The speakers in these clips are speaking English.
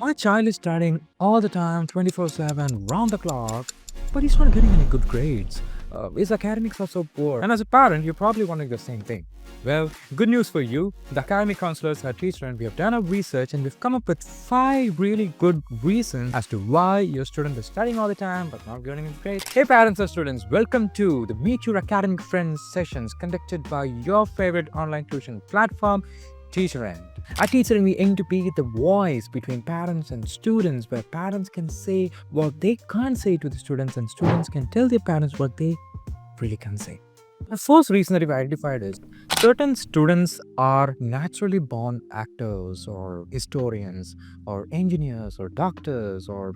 My child is studying all the time, 24/7, round the clock, but he's not getting any good grades. His academics are so poor. And as a parent, you're probably wondering the same thing. Well, good news for you. The academic counselors at TeacherInd, we have done our research and we've come up with 5 really good reasons as to why your student is studying all the time but not getting any grades. Hey parents and students, welcome to the Meet Your Academic Friends sessions conducted by your favorite online tuition platform, TeacherInd. At TeacherInd, we aim to be the voice between parents and students, where parents can say what they can't say to the students and students can tell their parents what they really can't say. The first reason that we've identified is certain students are naturally born actors or historians or engineers or doctors, or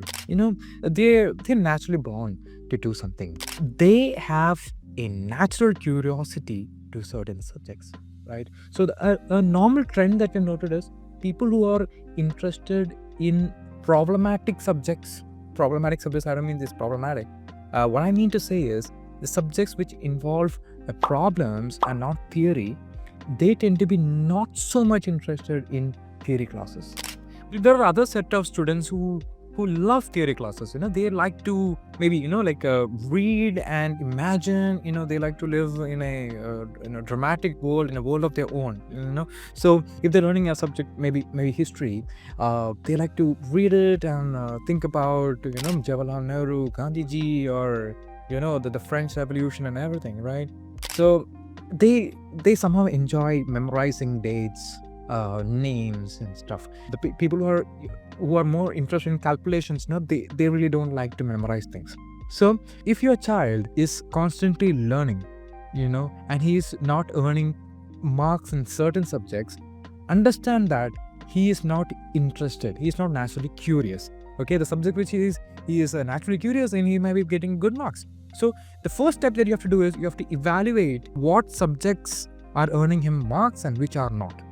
they're naturally born to do something. They have a natural curiosity to certain subjects, right? So a normal trend that we noted is people who are interested in problematic subjects. I don't mean this problematic. What I mean to say is the subjects which involve problems and not theory, they tend to be not so much interested in theory classes. There are other set of students who love theory classes. They like to maybe read and imagine. They like to live in a dramatic world, in a world of their own. So if they're learning a subject, maybe history, they like to read it and think about Jawaharlal Nehru, Gandhiji, or the French Revolution and everything, right? So they somehow enjoy memorizing dates, names and stuff. The people who are more interested in calculations, they really don't like to memorize things. So if your child is constantly learning, and he is not earning marks in certain subjects, understand that he is not interested. He is not naturally curious. Okay, the subject which he is naturally curious and he might be getting good marks. So the first step that you have to do is you have to evaluate what subjects are earning him marks and which are not.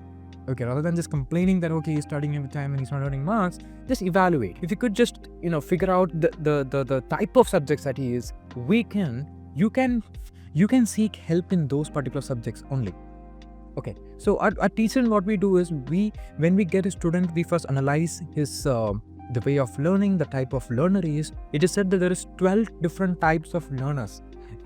Okay, rather than just complaining that okay, he's studying every time and he's not earning marks, just evaluate. If you could just figure out the type of subjects that he is weak in, you can seek help in those particular subjects only. Okay, so at TeacherInd, what we do is when we get a student, we first analyze his the way of learning, the type of learner he is. It is said that there is 12 different types of learners,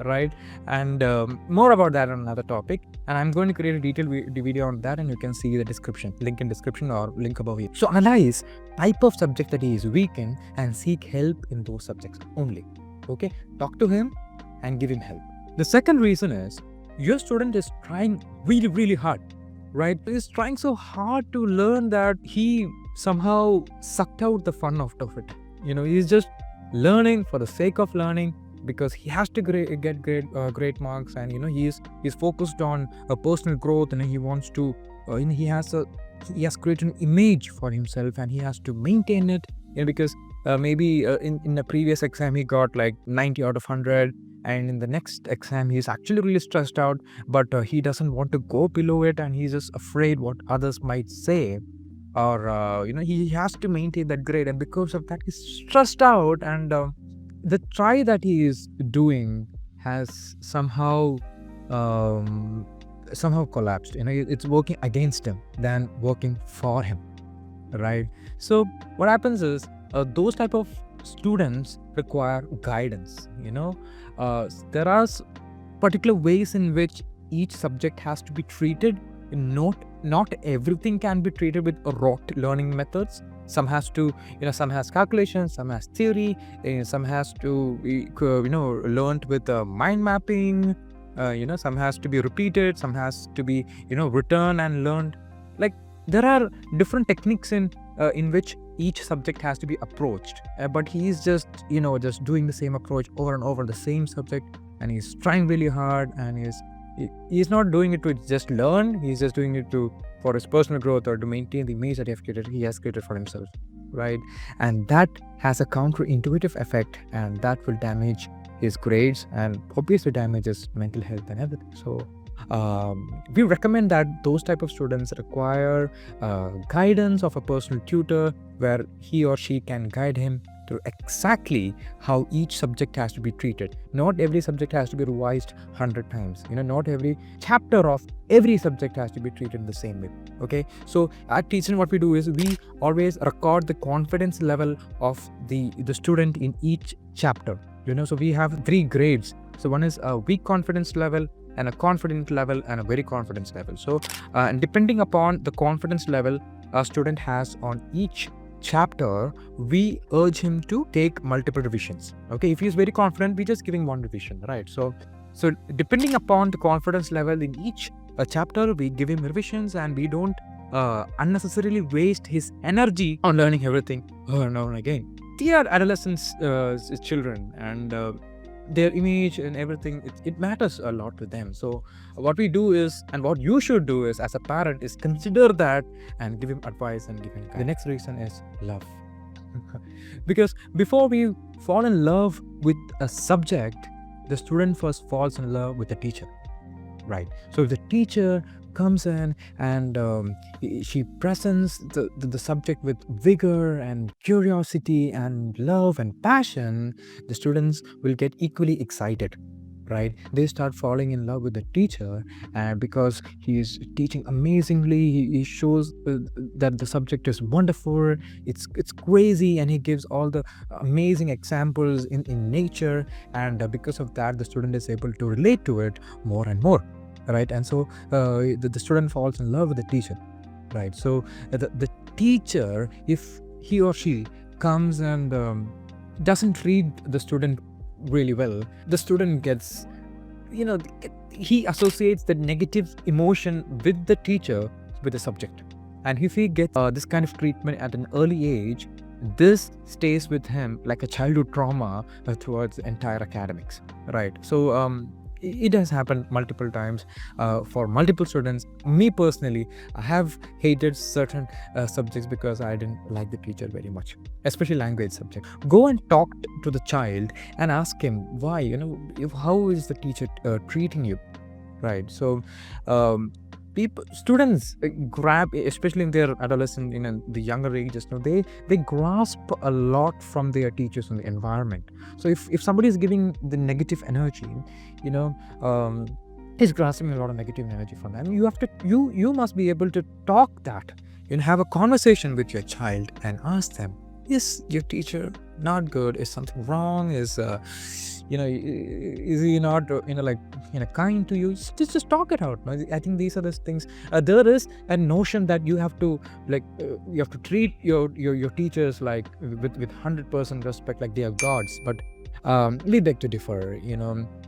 right? And more about that on another topic. And I'm going to create a detailed video on that, and you can see the description, link in description or link above here. So analyze type of subject that he is weak in and seek help in those subjects only. Okay, talk to him and give him help. The second reason is your student is trying really, really hard, right? He's trying so hard to learn that he somehow sucked out the fun out of it. He's just learning for the sake of learning because he has to get great marks, and he's focused on a personal growth, and he wants to he has created an image for himself and he has to maintain it, because maybe in a previous exam he got like 90 out of 100, and in the next exam he's actually really stressed out, but he doesn't want to go below it, and he's just afraid what others might say, or he has to maintain that grade, and because of that he's stressed out, and the try that he is doing has somehow collapsed. It's working against him than working for him, right? So what happens is those type of students require guidance. There are particular ways in which each subject has to be treated. Not everything can be treated with rote learning methods. Some has calculations, some has theory, some has to be learned with mind mapping, some has to be repeated, some has to be written and learned. Like there are different techniques in which each subject has to be approached, but he's just doing the same approach over and over, the same subject, and he's trying really hard, and he's not doing it to just learn. He's just doing it for his personal growth or to maintain the image that he has created for himself, right? And that has a counterintuitive effect, and that will damage his grades and obviously damage his mental health and everything. So we recommend that those type of students require guidance of a personal tutor, where he or she can guide him to exactly how each subject has to be treated. Not every subject has to be revised 100 times. Not every chapter of every subject has to be treated the same way. Okay, so at TeacherInd, what we do is we always record the confidence level of the student in each chapter. So we have 3 grades. So one is a weak confidence level, and a confident level, and a very confidence level. So and depending upon the confidence level a student has on each chapter, we urge him to take multiple revisions. Okay, if he is very confident, we just give him one revision, right? So depending upon the confidence level in each chapter, we give him revisions, and we don't unnecessarily waste his energy on learning everything over and over again. They are adolescents, children, and their image and everything, it matters a lot to them. So what we do is, and what you should do is, as a parent, is consider that and give him advice and give him guidance. The next reason is love. Because before we fall in love with a subject, the student first falls in love with the teacher, right? So if the teacher comes in and she presents the subject with vigor and curiosity and love and passion, the students will get equally excited, right? They start falling in love with the teacher, and because he is teaching amazingly, he shows that the subject is wonderful, it's crazy, and he gives all the amazing examples in nature, and because of that, the student is able to relate to it more and more. Right, and so the student falls in love with the teacher, right? So the teacher, if he or she comes and doesn't treat the student really well, the student gets, he associates the negative emotion with the teacher with the subject, and if he gets this kind of treatment at an early age, this stays with him like a childhood trauma towards the entire academics, right? So it has happened multiple times for multiple students. Me personally, I have hated certain subjects because I didn't like the teacher very much, especially language subject. Go and talk to the child and ask him why, how is the teacher treating you, right? So students grab, especially in their adolescent, the younger ages, they grasp a lot from their teachers and the environment. So if somebody is giving the negative energy, is grasping a lot of negative energy from them, you must be able to talk that, have a conversation with your child and ask them, is your teacher not good? Is something wrong? Is is he not kind to you? Just talk it out. I think these are the things. There is a notion that you have to treat your teachers like with 100% respect, like they are gods, but we beg to differ.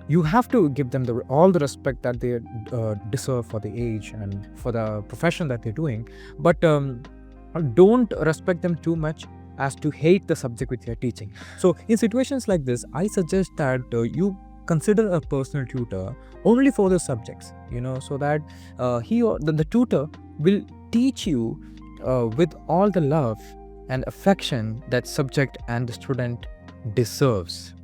You have to give them all the respect that they deserve for the age and for the profession that they're doing, but don't respect them too much as to hate the subject which you're teaching. So in situations like this, I suggest that you consider a personal tutor only for the subjects, so that he or the tutor will teach you with all the love and affection that subject and the student deserves,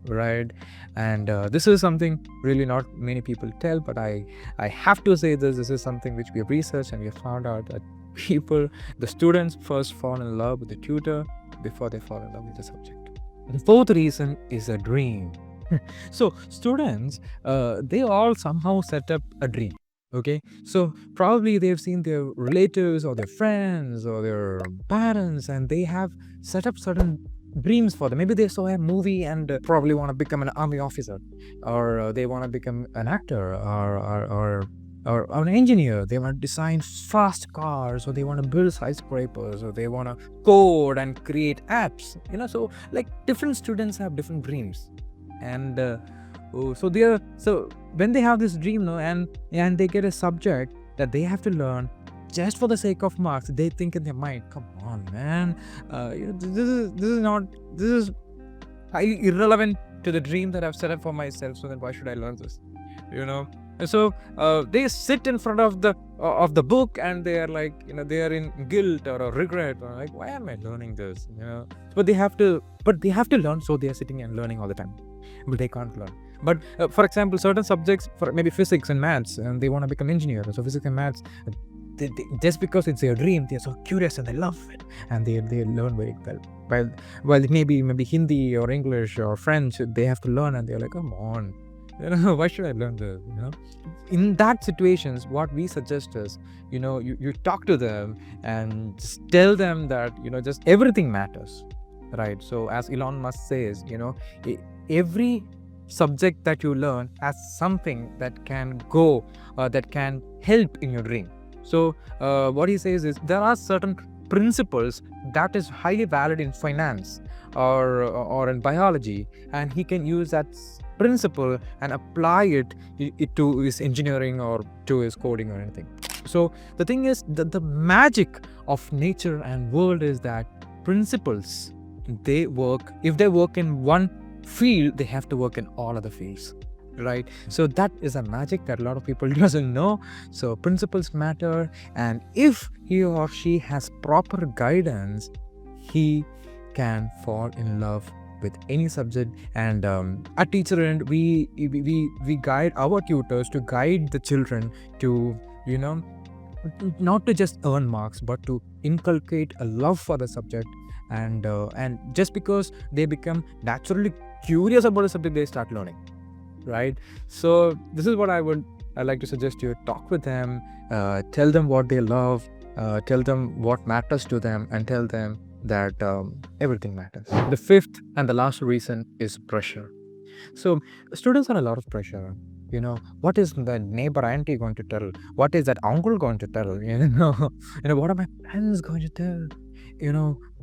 right? And this is something really not many people tell, but I have to say this is something which we have researched, and we have found out that the students first fall in love with the tutor before they fall in love with the subject. The fourth reason is a dream. So students, they all somehow set up a dream. Okay, so probably they've seen their relatives or their friends or their parents, and they have set up certain dreams for them. Maybe they saw a movie and probably want to become an army officer, or they want to become an actor, or an engineer. They want to design fast cars, or they want to build skyscrapers, or they want to code and create apps. So like different students have different dreams, and so when they have this dream, and they get a subject that they have to learn just for the sake of marks, they think in their mind, come on, man, this is highly irrelevant to the dream that I've set up for myself. So then why should I learn this? And so they sit in front of the book, and they are like, they are in guilt or regret, or like, why am I learning this? But they have to learn, so they are sitting and learning all the time, but they can't learn. But for example, certain subjects, for maybe physics and maths, and they want to become engineers. So physics and maths, just because it's their dream, they're so curious and they love it, and they learn very well. Well, maybe Hindi or English or French, they have to learn, and they're like, come on, why should I learn this? In that situations, what we suggest is, you talk to them and just tell them that, just everything matters, right? So as Elon Musk says, every subject that you learn has something that can go, that can help in your dream. So what he says is there are certain principles that is highly valid in finance or in biology, and he can use that principle and apply it to his engineering or to his coding or anything. So the thing is that the magic of nature and world is that principles, they work. If they work in one field, they have to work in all other fields, right? So that is a magic that a lot of people doesn't know. So principles matter, and if he or she has proper guidance, he can fall in love with any subject. And at TeacherInd, we guide our tutors to guide the children to, not to just earn marks, but to inculcate a love for the subject. And just because they become naturally curious about the subject, they start learning, right? So this is what I like to suggest you. Talk with them, tell them what they love, tell them what matters to them, and tell them that everything matters. The fifth and the last reason is pressure. So students are a lot of pressure. What is the neighbor auntie going to tell? What is that uncle going to tell? What are my parents going to tell?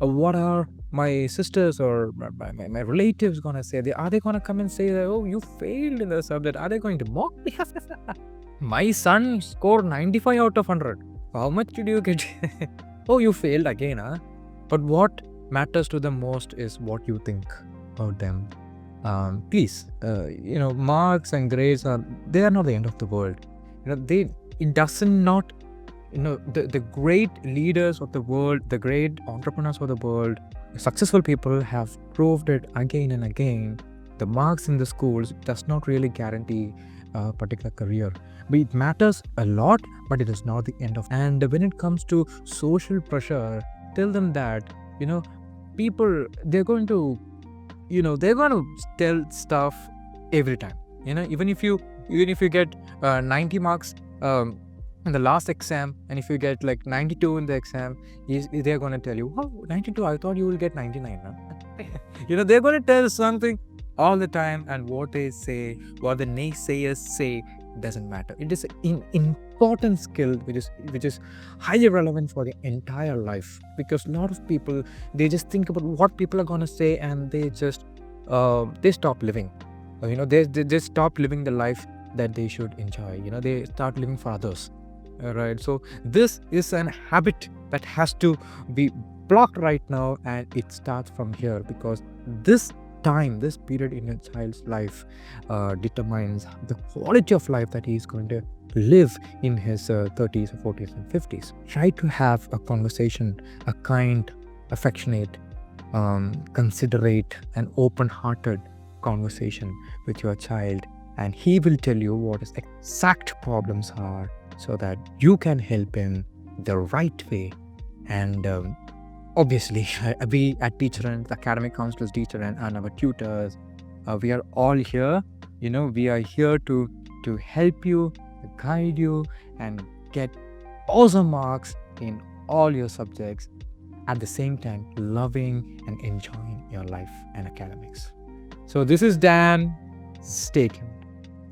What are my sisters or my relatives going to say? Are they going to come and say that, oh, you failed in the subject? Are they going to mock me? My son scored 95 out of 100. How much did you get? Oh, you failed again, huh? But what matters to them most is what you think about them. Please, marks and grades they are not the end of the world. It doesn't not, the great leaders of the world, the great entrepreneurs of the world, successful people have proved it again and again. The marks in the schools does not really guarantee a particular career, but it matters a lot, but it is not the end of. And when it comes to social pressure, tell them that, people, they're going to tell stuff every time. Even if you get 90 marks in the last exam, and if you get like 92 in the exam, they're going to tell you, oh, 92, I thought you will get 99. Huh? They're going to tell something all the time, and what they say, what the naysayers say, doesn't matter. It is an important skill which is highly relevant for the entire life, because a lot of people, they just think about what people are going to say, and they just they stop living. They just stop living the life that they should enjoy. They start living for others, right? So this is an habit that has to be blocked right now, and it starts from here, because this period in a child's life determines the quality of life that he is going to live in his 30s, 40s, and 50s. Try to have a conversation, a kind, affectionate, considerate, and open-hearted conversation with your child, and he will tell you what his exact problems are, so that you can help him the right way. And obviously, we at TeacherInd, the academic counselors, TeacherInd, and our tutors, we are all here. We are here to help you, guide you, and get awesome marks in all your subjects, at the same time loving and enjoying your life and academics. So this is Dan. Stay tuned.